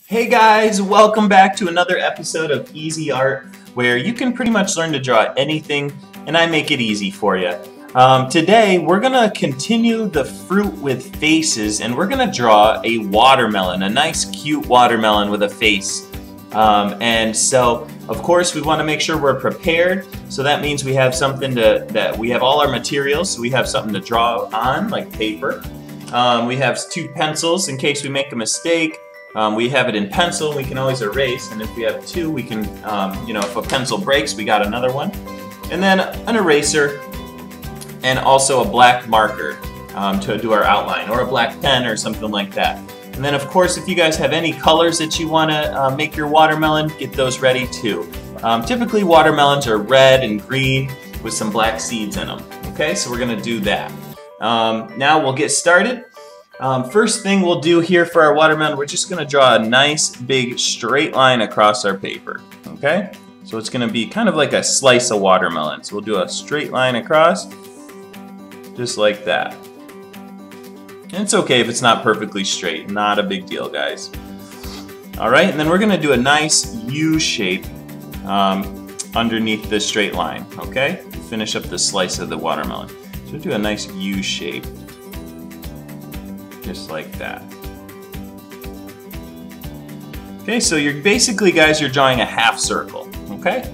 Hey guys, welcome back to another episode of Easy Art, where you can pretty much learn to draw anything and I make it easy for you. Today we're going to continue the fruit with faces and we're going to draw a watermelon, a nice cute watermelon with a face. And so of course we want to make sure we're prepared, so that means we have something that we have all our materials, so we have something to draw on, like paper. We have two pencils in case we make a mistake. We have it in pencil, we can always erase, and if we have two, we can, if a pencil breaks, we got another one. And then an eraser, and also a black marker to do our outline, or a black pen or something like that. And then of course, if you guys have any colors that you want to make your watermelon, get those ready too. Typically watermelons are red and green with some black seeds in them. Okay, so we're going to do that. Now we'll get started. First thing we'll do here for our watermelon, we're just going to draw a nice big straight line across our paper. Okay, so it's going to be kind of like a slice of watermelon. So we'll do a straight line across, just like that. And it's okay if it's not perfectly straight, not a big deal, guys. Alright, and then we're going to do a nice U shape underneath this straight line. Okay, finish up the slice of the watermelon. So we'll do a nice U shape. Just like that. Okay, so you're basically, guys, you're drawing a half circle, okay?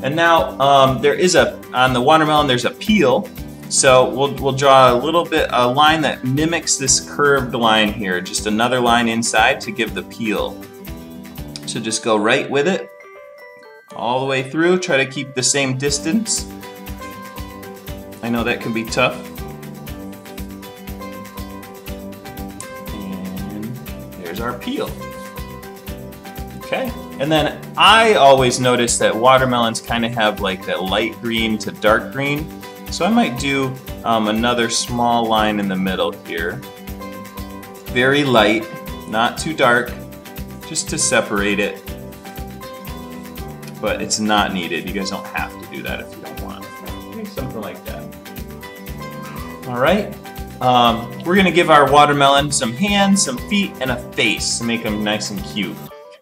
And now on the watermelon there's a peel, so we'll draw a line that mimics this curved line here, just another line inside to give the peel. So just go right with it, all the way through, try to keep the same distance. I know that can be tough. Our peel. Okay, and then I always notice that watermelons kind of have like that light green to dark green, so I might do another small line in the middle here. Very light, not too dark, just to separate it, but it's not needed. You guys don't have to do that if you don't want. Okay, something like that. Alright. We're going to give our watermelon some hands, some feet, and a face to make them nice and cute.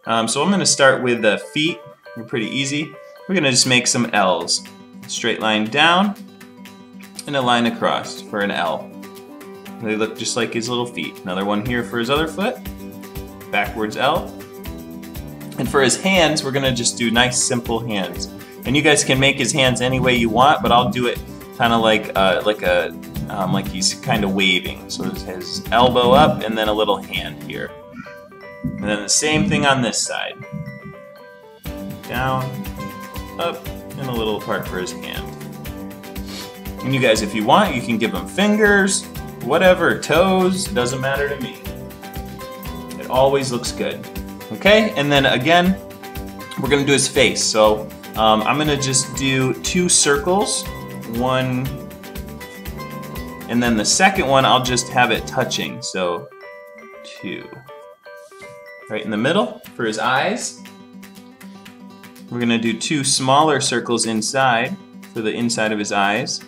So I'm going to start with the feet. They're pretty easy. We're going to just make some L's. Straight line down and a line across for an L. They look just like his little feet. Another one here for his other foot. Backwards L. And for his hands, we're going to just do nice simple hands. And you guys can make his hands any way you want, but I'll do it kind of like he's kind of waving. So his elbow up and then a little hand here. And then the same thing on this side. Down, up, and a little part for his hand. And you guys, if you want, you can give him fingers, whatever, toes, it doesn't matter to me. It always looks good. Okay, and then again, we're going to do his face. So I'm going to just do two circles. One, and then the second one I'll just have it touching, so two. Right in the middle for his eyes. We're going to do two smaller circles inside for the inside of his eyes.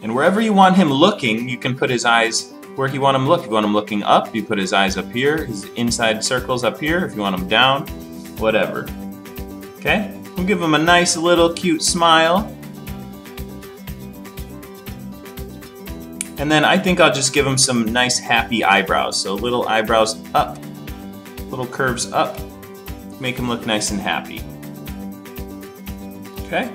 And wherever you want him looking, you can put his eyes where you want him to look. If you want him looking up, you put his eyes up here, his inside circles up here. If you want him down, whatever. Okay? We'll give him a nice little cute smile. And then I think I'll just give him some nice happy eyebrows. So little eyebrows up, little curves up, make him look nice and happy. Okay,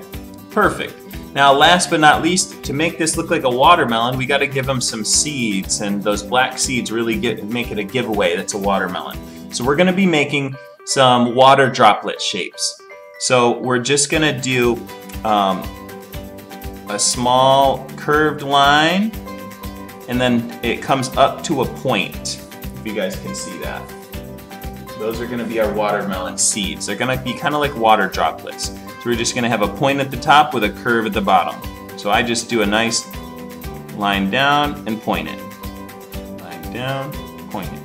perfect. Now last but not least, to make this look like a watermelon, we got to give him some seeds, and those black seeds really make it a giveaway that's a watermelon. So we're going to be making some water droplet shapes. So we're just going to do a small curved line, and then it comes up to a point, if you guys can see that. Those are going to be our watermelon seeds. They're going to be kind of like water droplets. So we're just going to have a point at the top with a curve at the bottom. So I just do a nice line down and point it. Line down, point it.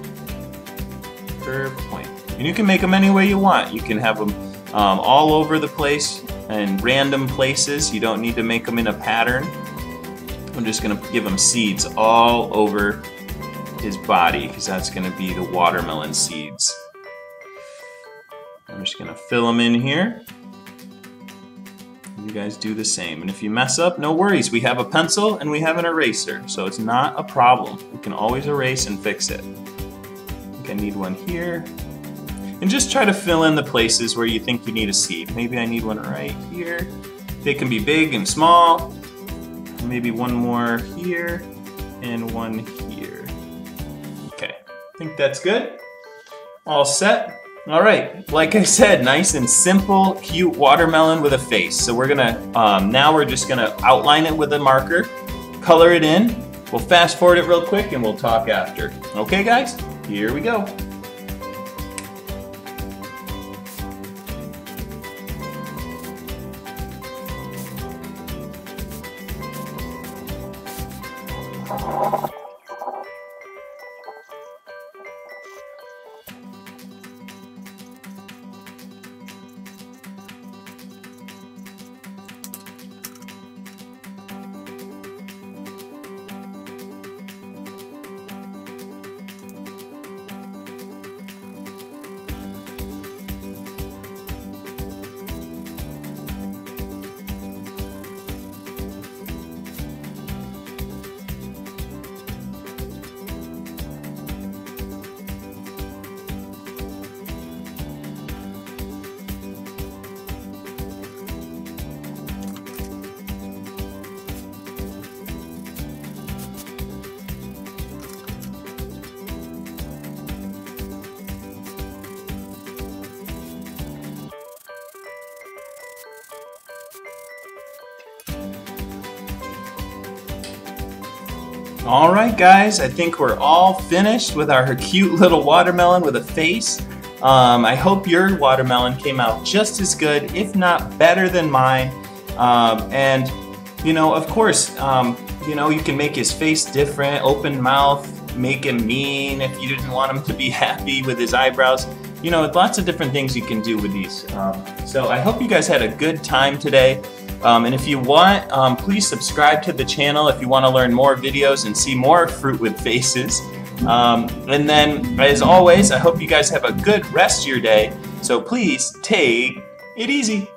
Curve, point. And you can make them any way you want. You can have them all over the place and random places. You don't need to make them in a pattern. I'm just going to give them seeds all over his body, because that's going to be the watermelon seeds. I'm just going to fill them in here. You guys do the same. And if you mess up, no worries. We have a pencil and we have an eraser, so it's not a problem. We can always erase and fix it. I think I need one here. And just try to fill in the places where you think you need a seed. Maybe I need one right here. They can be big and small. Maybe one more here and one here. Okay, I think that's good. All set. All right, like I said, nice and simple, cute watermelon with a face. So we're gonna, now we're just gonna outline it with a marker, color it in. We'll fast forward it real quick and we'll talk after. Okay guys, here we go. All right, guys, I think we're all finished with our cute little watermelon with a face. I hope your watermelon came out just as good, if not better than mine. And, you know, of course, you know, you can make his face different, open mouth, make him mean if you didn't want him to be happy with his eyebrows. You know, lots of different things you can do with these. So I hope you guys had a good time today. And if you want, please subscribe to the channel if you want to learn more videos and see more fruit with faces. And then, as always, I hope you guys have a good rest of your day. So please take it easy.